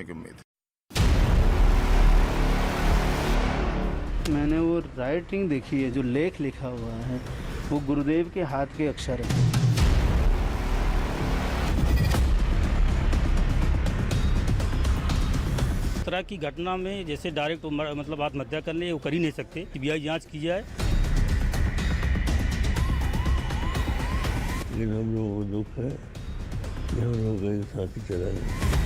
की उम्मीद। मैंने वो राइटिंग देखी है, जो लेख लिखा हुआ है वो गुरुदेव के हाथ के अक्षर हैं। इस तरह की घटना में जैसे डायरेक्ट मतलब आत्महत्या कर ले वो कर ही नहीं सकते। सीबीआई जांच की जाए। लेकिन हम लोगों को दुख है कि हम लोग एक साथी चला गया।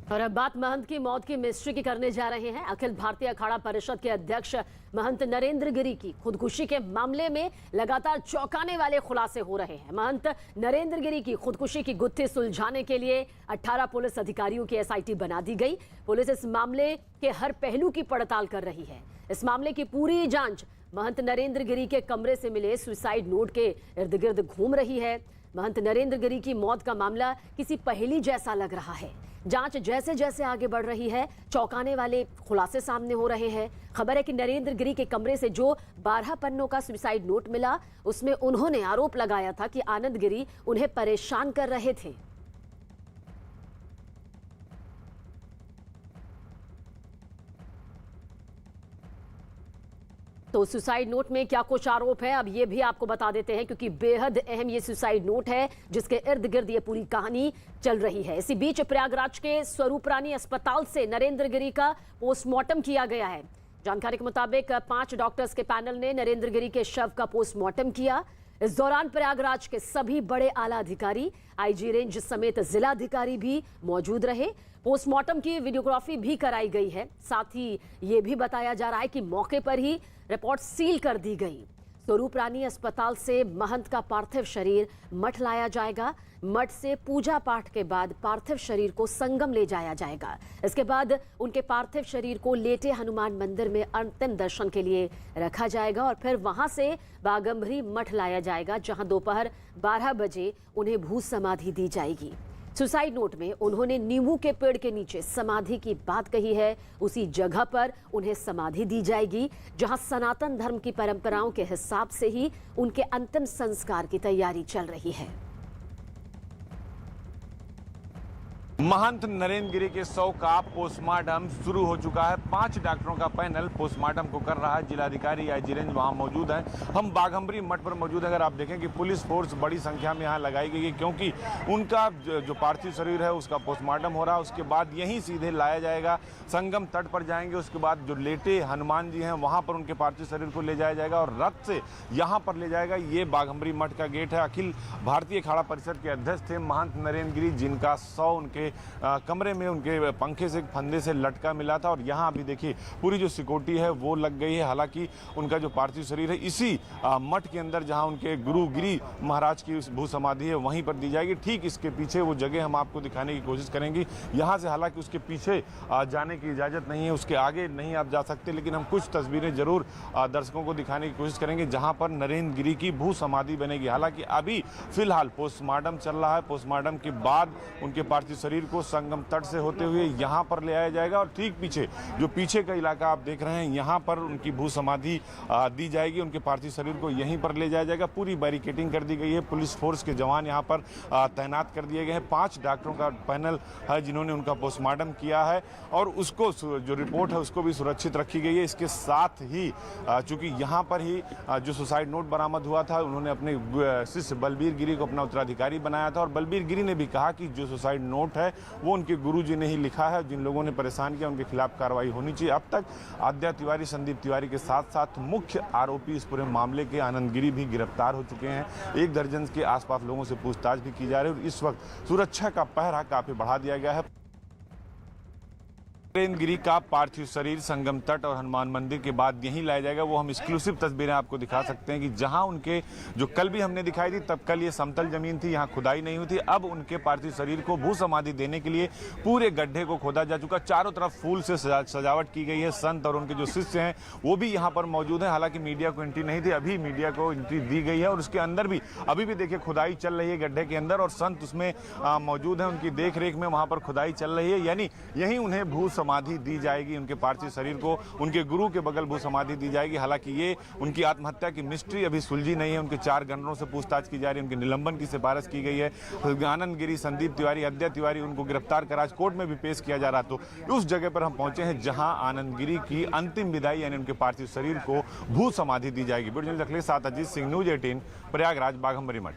और अब बात महंत की मौत की मिस्ट्री की करने जा रहे हैं। अखिल भारतीय अखाड़ा परिषद के अध्यक्ष महंत नरेंद्र गिरी की खुदकुशी के मामले में लगातार चौंकाने वाले खुलासे हो रहे हैं। महंत नरेंद्र गिरी की खुदकुशी की गुत्थी सुलझाने के लिए 18 पुलिस अधिकारियों की एसआईटी बना दी गई। पुलिस इस मामले के हर पहलू की पड़ताल कर रही है। इस मामले की पूरी जांच महंत नरेंद्र गिरी के कमरे से मिले सुसाइड नोट के इर्द गिर्द घूम रही है। महंत नरेंद्र गिरी की मौत का मामला किसी पहेली जैसा लग रहा है। जांच जैसे जैसे आगे बढ़ रही है, चौंकाने वाले खुलासे सामने हो रहे हैं। खबर है कि नरेंद्र गिरी के कमरे से जो 12 पन्नों का सुसाइड नोट मिला, उसमें उन्होंने आरोप लगाया था कि आनंद गिरी उन्हें परेशान कर रहे थे। तो सुसाइड नोट में क्या कुछ आरोप है, अब ये भी आपको बता देते हैं, क्योंकि बेहद अहम ये सुसाइड नोट है जिसके इर्द गिर्द ये पूरी कहानी चल रही है। इसी बीच प्रयागराज के स्वरूप रानी अस्पताल से नरेंद्र गिरी का पोस्टमार्टम किया गया है। जानकारी के मुताबिक 5 डॉक्टर्स के पैनल ने नरेंद्र गिरी के शव का पोस्टमार्टम किया। इस दौरान प्रयागराज के सभी बड़े आला अधिकारी, आईजी रेंज समेत जिलाधिकारी भी मौजूद रहे। पोस्टमार्टम की वीडियोग्राफी भी कराई गई है। साथ ही ये भी बताया जा रहा है कि मौके पर ही रिपोर्ट सील कर दी गई। स्वरूप रानी अस्पताल से महंत का पार्थिव शरीर मठ लाया जाएगा। मठ से पूजा पाठ के बाद पार्थिव शरीर को संगम ले जाया जाएगा। इसके बाद उनके पार्थिव शरीर को लेटे हनुमान मंदिर में अंतिम दर्शन के लिए रखा जाएगा और फिर वहां से बागंबरी मठ लाया जाएगा, जहां दोपहर 12 बजे उन्हें भू समाधि दी जाएगी। सुसाइड नोट में उन्होंने नींबू के पेड़ के नीचे समाधि की बात कही है। उसी जगह पर उन्हें समाधि दी जाएगी जहां सनातन धर्म की परंपराओं के हिसाब से ही उनके अंतिम संस्कार की तैयारी चल रही है। महंत नरेंद्र गिरी के शव का पोस्टमार्टम शुरू हो चुका है। 5 डॉक्टरों का पैनल पोस्टमार्टम को कर रहा है। जिलाधिकारी आईजी रेंज वहां मौजूद हैं। हम बाघंबरी मठ पर मौजूद हैं। अगर आप देखें कि पुलिस फोर्स बड़ी संख्या में यहाँ लगाई गई है, क्योंकि उनका जो पार्थिव शरीर है उसका पोस्टमार्टम हो रहा है। उसके बाद यहीं सीधे लाया जाएगा, संगम तट पर जाएंगे। उसके बाद जो लेटे हनुमान जी हैं वहां पर उनके पार्थिव शरीर को ले जाया जाएगा और रथ से यहाँ पर ले जाएगा। ये बाघंबरी मठ का गेट है। अखिल भारतीय अखाड़ा परिषद के अध्यक्ष थे महंत नरेंद्र गिरी, जिनका शव उनके कमरे में उनके पंखे से फंदे से लटका मिला था। और यहाँ अभी देखिए पूरी जो सिक्योरिटी है वो लग गई है। हालांकि उनका जो पार्थिव शरीर है इसी मठ के अंदर, जहाँ उनके गुरु गिरी महाराज की भू समाधि है, वहीं पर दी जाएगी। ठीक इसके पीछे वो जगह हम आपको दिखाने की कोशिश करेंगे। यहाँ से हालांकि उसके पीछे जाने की इजाज़त नहीं है, उसके आगे नहीं आप जा सकते, लेकिन हम कुछ तस्वीरें जरूर दर्शकों को दिखाने की कोशिश करेंगे जहाँ पर नरेंद्र गिरी की भू समाधि बनेगी। हालांकि अभी फिलहाल पोस्टमार्टम चल रहा है। पोस्टमार्टम के बाद उनके पार्थिव शरीर को संगम तट से होते हुए यहाँ पर ले आया जाएगा और ठीक पीछे जो पीछे का इलाका आप देख रहे हैं, यहाँ पर उनकी भू समाधि दी जाएगी। उनके पार्थिव शरीर को यहीं पर ले जाया जाएगा। पूरी बैरिकेडिंग कर दी गई है। पुलिस फोर्स के जवान यहाँ पर तैनात कर दिए गए हैं। 5 डॉक्टरों का पैनल है जिन्होंने उनका पोस्टमार्टम किया है और उसको जो रिपोर्ट है उसको भी सुरक्षित रखी गई है। इसके साथ ही चूंकि यहाँ पर ही जो सुसाइड नोट बरामद हुआ था, उन्होंने अपने शिष्य बलबीर गिरी को अपना उत्तराधिकारी बनाया था और बलबीर गिरी ने भी कहा कि जो सुसाइड नोट है वो उनके गुरुजी ने ही लिखा है। जिन लोगों ने परेशान किया उनके खिलाफ कार्रवाई होनी चाहिए। अब तक आद्या तिवारी, संदीप तिवारी के साथ साथ मुख्य आरोपी इस पूरे मामले के आनंद गिरी भी गिरफ्तार हो चुके हैं। 1 दर्जन के आसपास लोगों से पूछताछ भी की जा रही है और इस वक्त सुरक्षा का पहरा काफी बढ़ा दिया गया है। नरेंद्र गिरी का पार्थिव शरीर संगम तट और हनुमान मंदिर के बाद यहीं लाया जाएगा। वो हम एक्सक्लूसिव तस्वीरें आपको दिखा सकते हैं कि जहां उनके जो कल भी हमने दिखाई थी, तब कल ये समतल जमीन थी, यहाँ खुदाई नहीं हुई थी। अब उनके पार्थिव शरीर को भू समाधि देने के लिए पूरे गड्ढे को खोदा जा चुका। चारों तरफ फूल से सजावट की गई है। संत और उनके जो शिष्य हैं वो भी यहाँ पर मौजूद हैं। हालांकि मीडिया को एंट्री नहीं थी, अभी मीडिया को एंट्री दी गई है और उसके अंदर भी अभी भी देखिए खुदाई चल रही है गड्ढे के अंदर और संत उसमें मौजूद हैं। उनकी देख रेख में वहाँ पर खुदाई चल रही है, यानी यहीं उन्हें भू समाधि दी जाएगी, उनके पार्थिव शरीर को उनके गुरु के बगल भू समाधि दी जाएगी। हालांकि ये उनकी आत्महत्या की मिस्ट्री अभी सुलझी नहीं है। उनके 4 गवर्नरों से पूछताछ की जा रही है, उनके निलंबन की सिफारिश की गई है। आनंद गिरी, संदीप तिवारी, अद्या तिवारी, उनको गिरफ्तार कर आज कोर्ट में भी पेश किया जा रहा। तो उस जगह पर हम पहुंचे हैं जहां आनंद गिरी की अंतिम विदाई यानी उनके पार्थिव शरीर को भू समाधि दी जाएगी। वीडियो जर्नलिस्ट अखिलेश साथ अजीत सिंह, न्यूज 18, प्रयागराज, बाघंबरी मठ।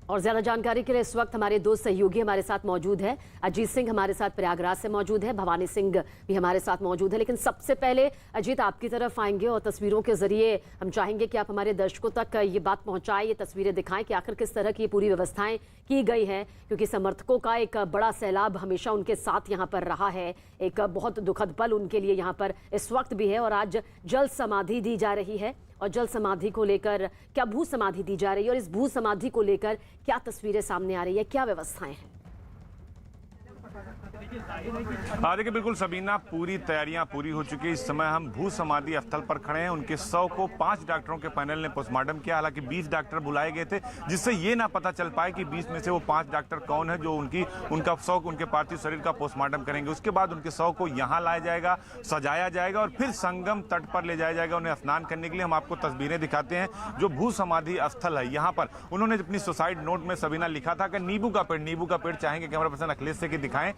और ज्यादा जानकारी के लिए इस वक्त हमारे दो सहयोगी हमारे साथ मौजूद है। अजीत सिंह हमारे साथ प्रयागराज से मौजूद है, भवानी सिंह भी हमारे साथ मौजूद है। लेकिन सबसे पहले अजीत आपकी तरफ आएंगे और तस्वीरों के जरिए हम चाहेंगे कि आप हमारे दर्शकों तक ये बात पहुंचाएं, ये तस्वीरें दिखाएं कि आखिर किस तरह की पूरी व्यवस्थाएं की गई हैं, क्योंकि समर्थकों का एक बड़ा सैलाब हमेशा उनके साथ यहाँ पर रहा है। एक बहुत दुखद पल उनके लिए यहाँ पर इस वक्त भी है और आज जल समाधि दी जा रही है। और जल समाधि को लेकर क्या भू समाधि दी जा रही है और इस भू समाधि को लेकर क्या तस्वीरें सामने आ रही है, क्या व्यवस्थाएं हैं? देखिए बिल्कुल सबीना, पूरी तैयारियां पूरी हो चुकी है। इस समय हम भू समाधि स्थल पर खड़े हैं। उनके शव को 5 डॉक्टरों के पैनल ने पोस्टमार्टम किया। हालांकि 20 डॉक्टर बुलाए गए थे, जिससे ये ना पता चल पाए कि 20 में से वो 5 डॉक्टर कौन है जो उनका शव, उनके पार्थिव शरीर का पोस्टमार्टम करेंगे। उसके बाद उनके शव को यहाँ लाया जाएगा, सजाया जाएगा और फिर संगम तट पर ले जाया जाएगा उन्हें स्नान करने के लिए। हम आपको तस्वीरें दिखाते हैं जो भू समाधि स्थल है। यहाँ पर उन्होंने अपनी सुसाइड नोट में सबीना लिखा था कि नींबू का पेड़ चाहेंगे कैमरा पर्सन अखिलेश से कि दिखाएं।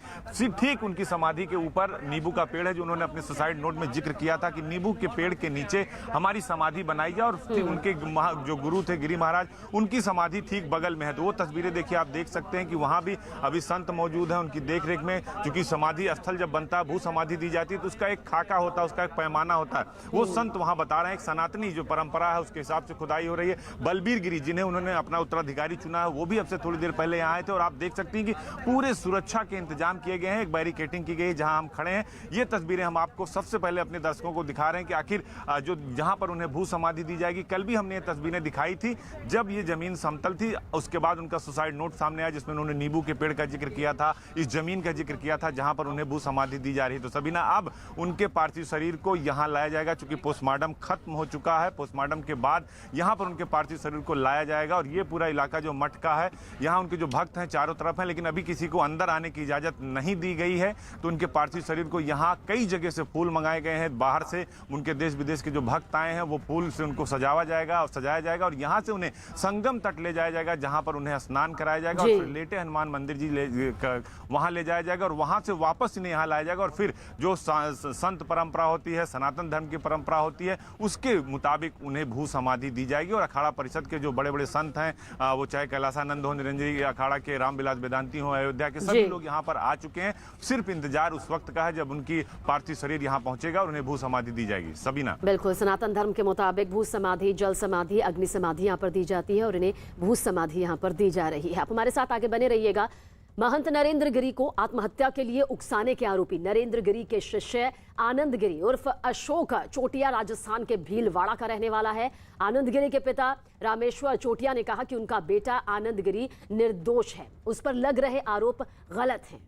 ठीक उनकी समाधि के ऊपर नींबू का पेड़ है जो उन्होंने अपने सुसाइड नोट में जिक्र किया था कि नींबू के पेड़ के नीचे हमारी समाधि बनाई जाए। और उनके जो गुरु थे गिरी महाराज, उनकी समाधि ठीक बगल में है। तो वो तस्वीरें देखिए, आप देख सकते हैं कि वहां भी अभी संत मौजूद है उनकी देखरेख में। क्योंकि समाधि स्थल जब बनता है, भू समाधि दी जाती है, तो उसका एक खाका होता है, उसका एक पैमाना होता है। वो संत वहां बता रहे हैं, एक सनातनी जो परंपरा है उसके हिसाब से खुदाई हो रही है। बलबीर गिरी, जिन्हें उन्होंने अपना उत्तराधिकारी चुना है, वो भी अब से थोड़ी देर पहले यहाँ आए थे। और आप देख सकते हैं कि पूरे सुरक्षा के इंतजाम किए गए हैं, एक बैरिकेटिंग की गई जहां हम खड़े हैं। ये तस्वीरें हम आपको सबसे पहले अपने दर्शकों को दिखा रहे हैं कि आखिर जो जहां पर उन्हें भू समाधि दी जाएगी। कल भी हमने ये तस्वीरें दिखाई थी जब ये जमीन समतल थी। उसके बाद उनका सुसाइड नोट सामने आया जिसमें उन्होंने नींबू के पेड़ का जिक्र किया था, इस जमीन का जिक्र किया था जहां पर उन्हें भू समाधि दी जा रही है। तो सबीना, अब उनके पार्थिव शरीर को यहां लाया जाएगा। चूंकि पोस्टमार्टम खत्म हो चुका है, पोस्टमार्टम के बाद यहां पर उनके पार्थिव शरीर को लाया जाएगा। और ये पूरा इलाका जो मठ का है, यहाँ उनके जो भक्त हैं चारों तरफ हैं, लेकिन अभी किसी को अंदर आने की इजाजत नहीं दी गई है। तो उनके पार्थिव शरीर को यहाँ कई जगह से फूल मंगाए गए हैं, बाहर से उनके देश विदेश के जो भक्त आए हैं वो फूल से उनको सजाया जाएगा और यहाँ से उन्हें संगम तट ले जाया जाएगा जहाँ पर उन्हें स्नान कराया जाएगा। और फिर लेटे हनुमान मंदिर वहां ले जाया जाएगा और वहां से वापस इन्हें यहाँ लाया जाएगा। और फिर जो संत परंपरा होती है, सनातन धर्म की परंपरा होती है, उसके मुताबिक उन्हें भू समाधि दी जाएगी। और अखाड़ा परिषद के जो बड़े बड़े संत हैं, वो चाहे कैलासानंद हो, निरंजनी अखाड़ा के रामविलास वेदांती हो, अयोध्या के सभी लोग यहाँ पर आ चुके हैं। सिर्फ इंतजार उस वक्त का है जब उनकी पार्थिव शरीर यहाँ पहुंचेगा और उन्हें भू समाधि दी जाएगी। सबीना, बिल्कुल सनातन धर्म के मुताबिक भू समाधि, जल समाधि, अग्नि समाधि यहाँ पर दी जाती है और इन्हें भू समाधि यहाँ पर दी जा रही है। आप हमारे साथ आगे बने रहिएगा। महंत नरेंद्र गिरी को आत्महत्या के लिए उकसाने के आरोपी नरेंद्र गिरी के शिष्य आनंद गिरी उर्फ अशोक चोटिया राजस्थान के भीलवाड़ा का रहने वाला है। आनंद गिरी के पिता रामेश्वर चोटिया ने कहा कि उनका बेटा आनंद गिरी निर्दोष है, उस पर लग रहे आरोप गलत हैं।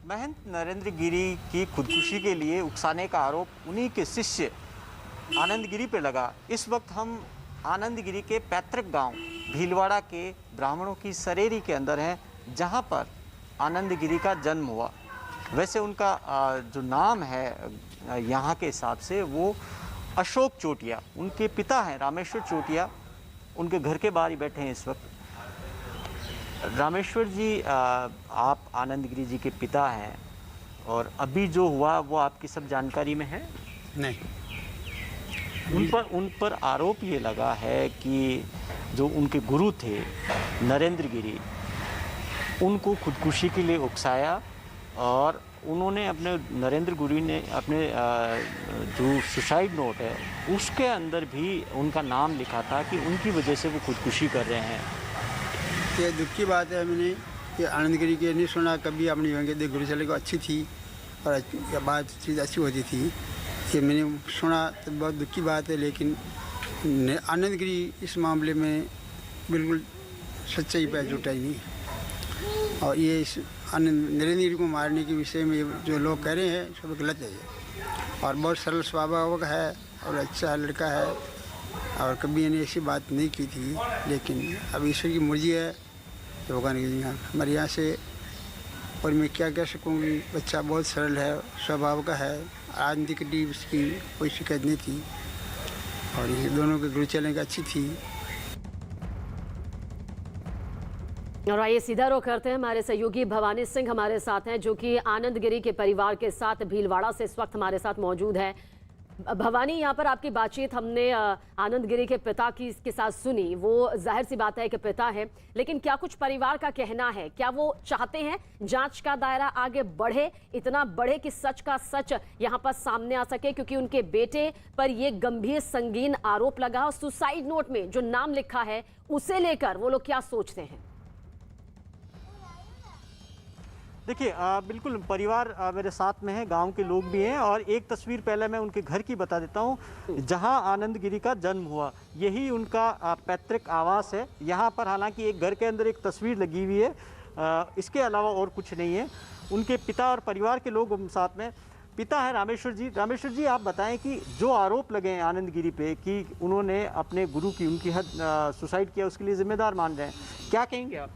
महंत नरेंद्र गिरी की खुदकुशी के लिए उकसाने का आरोप उन्हीं के शिष्य आनंद गिरी पर लगा। इस वक्त हम आनंद गिरी के पैतृक गांव भीलवाड़ा के ब्राह्मणों की सरेरी के अंदर हैं, जहां पर आनंद गिरी का जन्म हुआ। वैसे उनका जो नाम है यहाँ के हिसाब से वो अशोक चोटिया, उनके पिता हैं रामेश्वर चोटिया, उनके घर के बाहर ही बैठे हैं इस वक्त। रामेश्वर जी, आप आनंद गिरी जी के पिता हैं और अभी जो हुआ वो आपकी सब जानकारी में है? नहीं। उन पर आरोप ये लगा है कि जो उनके गुरु थे नरेंद्र गिरी, उनको खुदकुशी के लिए उकसाया और उन्होंने नरेंद्र गिरी ने अपने जो सुसाइड नोट है उसके अंदर भी उनका नाम लिखा था कि उनकी वजह से वो खुदकुशी कर रहे हैं। ये दुख की बात है। मैंने ये आनंद गिरी के नहीं सुना कभी अपनी व्यंग्य गुरु चले को अच्छी थी और बात चीज़ अच्छी होती थी। ये मैंने सुना तो बहुत दुख की बात है, लेकिन आनंद गिरी इस मामले में बिल्कुल सच्चाई पे जुटा ही नहीं। और ये इस नरेंद्र गिरी को मारने के विषय में जो लोग कह रहे हैं सब गलत है। और बहुत सरल स्वभाव है और अच्छा लड़का है, और कभी इन्हें ऐसी बात नहीं की थी, लेकिन अब ईश्वर की मर्जी है तो भगवान की हमारे यहाँ से। और मैं क्या कह सकूँगी, बच्चा बहुत सरल है, स्वभाव का है, आंतरिक उसकी कोई शिकायत नहीं थी और ये दोनों के गुरु चलने अच्छी थी। और आइए सीधा रुख करते हैं, हमारे सहयोगी भवानी सिंह हमारे साथ हैं जो कि आनंद गिरी के परिवार के साथ भीलवाड़ा से इस वक्त हमारे साथ मौजूद है। भवानी, यहाँ पर आपकी बातचीत हमने आनंद गिरी के पिता की के साथ सुनी। वो जाहिर सी बात है कि पिता है, लेकिन क्या कुछ परिवार का कहना है? क्या वो चाहते हैं जांच का दायरा आगे बढ़े, इतना बढ़े कि सच का सच यहाँ पर सामने आ सके? क्योंकि उनके बेटे पर ये गंभीर संगीन आरोप लगा और सुसाइड नोट में जो नाम लिखा है उसे लेकर वो लोग क्या सोचते हैं? देखिए, बिल्कुल परिवार मेरे साथ में है, गांव के लोग भी हैं और एक तस्वीर पहले मैं उनके घर की बता देता हूं जहां आनंद गिरी का जन्म हुआ। यही उनका पैतृक आवास है। यहां पर हालांकि एक घर के अंदर एक तस्वीर लगी हुई है, इसके अलावा और कुछ नहीं है। उनके पिता और परिवार के लोग साथ में। पिता है रामेश्वर जी। रामेश्वर जी, आप बताएं कि जो आरोप लगे हैं आनंद गिरी पे कि उन्होंने अपने गुरु की उनकी हद सुसाइड किया, उसके लिए जिम्मेदार मान रहे हैं, क्या कहेंगे आप?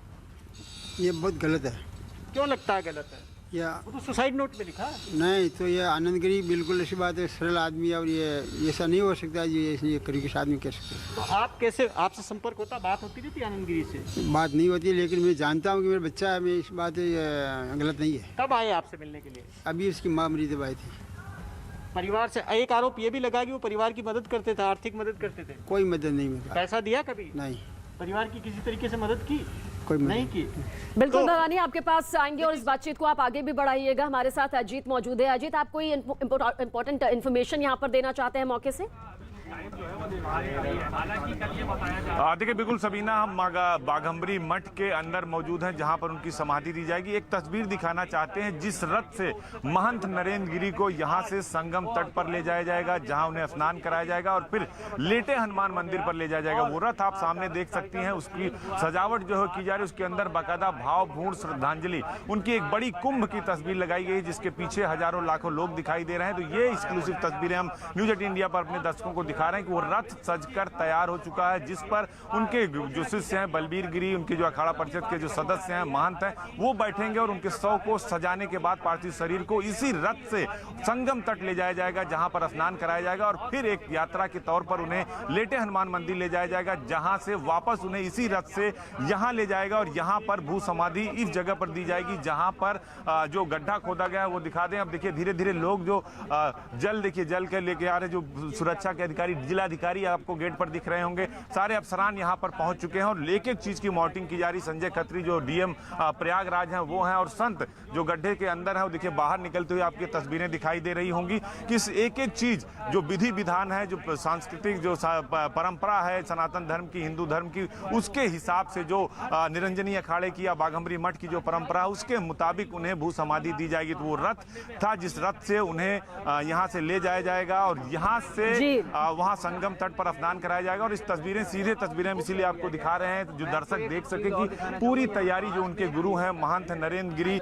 ये बहुत गलत है। क्यों लगता है गलत है? या वो तो सुसाइड नोट में लिखा है। नहीं तो ये आनंद गिरी बिल्कुल ऐसी बात है, सरल आदमी है और ये ऐसा नहीं हो सकता ये करीब आदमी कह सकते। तो आप कैसे, आपसे संपर्क होता, बात होती रहती आनंद गिरी से? बात नहीं होती, लेकिन मैं जानता हूँ कि मेरा बच्चा है, मैं इस बात गलत नहीं है। कब आए आपसे मिलने के लिए? अभी उसकी माँ मरी दवाई थी। परिवार से एक आरोप ये भी लगा कि वो परिवार की मदद करते थे, आर्थिक मदद करते थे। कोई मदद नहीं मिला। पैसा दिया कभी? नहीं। परिवार की किसी तरीके से मदद की? कोई नहीं की। बिल्कुल भवानी, आपके पास आएंगे और इस बातचीत को आप आगे भी बढ़ाइएगा। हमारे साथ अजीत मौजूद है। अजीत, आप कोई इंपॉर्टेंट इन्फॉर्मेशन यहाँ पर देना चाहते हैं मौके से? देखिए बिल्कुल सबीना, हम बाघंबरी मठ के अंदर मौजूद हैं जहां पर उनकी समाधि दी जाएगी। एक तस्वीर दिखाना चाहते हैं जिस रथ से महंत नरेंद्र गिरी को यहां से संगम तट पर ले जाया जाएगा, जहां उन्हें स्नान कराया जाएगा और फिर लेटे हनुमान मंदिर पर ले जाया जाएगा। वो रथ आप सामने देख सकती हैं, उसकी सजावट जो है की जा रही है, उसके अंदर बाकायदा भावपूर्ण श्रद्धांजलि, उनकी एक बड़ी कुंभ की तस्वीर लगाई गई जिसके पीछे हजारों लाखों लोग दिखाई दे रहे हैं। तो ये एक्सक्लूसिव तस्वीरें हम न्यूज 18 इंडिया पर अपने दर्शकों को दिखा रहे हैं कि वो रथ सजकर तैयार हो चुका है, जिस पर उनके जो शिष्य हैं बलबीर गिरी, उनके जो अखाड़ा परिषद के जो सदस्य हैं, महंत हैं, वो बैठेंगे और उनके शव को सजाने के बाद पार्थिव शरीर को इसी रथ से संगम तट ले जाया जाएगा, जहां पर स्नान कराया जाएगा और फिर एक यात्रा के तौर पर उन्हें लेटे हनुमान मंदिर ले जाया जाएगा, जहां से वापस उन्हें इसी रथ से यहां ले जाएगा और यहां पर भू समाधि इस जगह पर दी जाएगी जहां पर जो गड्ढा खोदा गया है वो दिखा दें। अब देखिए धीरे धीरे लोग जो जल, देखिए जल के लेके आ रहे, जो सुरक्षा के अधिकारी, जिलाधिकारी आपको गेट पर दिख रहे होंगे, सारे अफसरान यहां पर पहुंच चुके हैं और एक एक चीज की मॉनिटरिंग की जा रही। संजय खत्री जो डीएम प्रयागराज हैं वो हैं और संत जो गड्ढे के अंदर है वो देखिए बाहर निकलते हुए आपकी तस्वीरें दिखाई दे रही होंगी कि एक एक चीज जो विधि विधान है, जो सांस्कृतिक जो परंपरा है सनातन धर्म की, हिंदू धर्म की, उसके हिसाब से जो निरंजनी अखाड़े की या बाघंबरी मठ की जो परंपरा है उसके मुताबिक उन्हें भू समाधि दी जाएगी। तो वो रथ था जिस रथ से उन्हें यहाँ से ले जाया जाएगा और यहाँ से वहाँ संगम तट पर स्नान कराया जाएगा। और इस तस्वीरें, सीधे तस्वीरें हम इसीलिए आपको दिखा रहे हैं जो दर्शक देख सके कि पूरी तैयारी जो उनके गुरु हैं महंत नरेंद्र गिरी,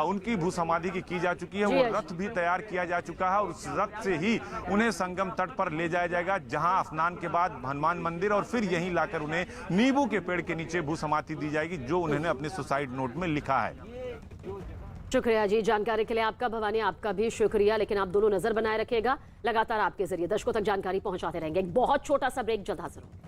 उनकी भू समाधि की जा चुकी है। वो रथ भी तैयार किया जा चुका है और उस रथ से ही उन्हें संगम तट पर ले जाया जाएगा, जहां स्नान के बाद हनुमान मंदिर और फिर यहीं लाकर उन्हें नींबू के पेड़ के नीचे भू समाधि दी जाएगी, जो उन्होंने अपने सुसाइड नोट में लिखा है। शुक्रिया जी, जानकारी के लिए आपका। भवानी, आपका भी शुक्रिया। लेकिन आप दोनों नजर बनाए रखिएगा, लगातार आपके जरिए दर्शकों तक जानकारी पहुंचाते रहेंगे। एक बहुत छोटा सा ब्रेक, जल्द हाजिर हों।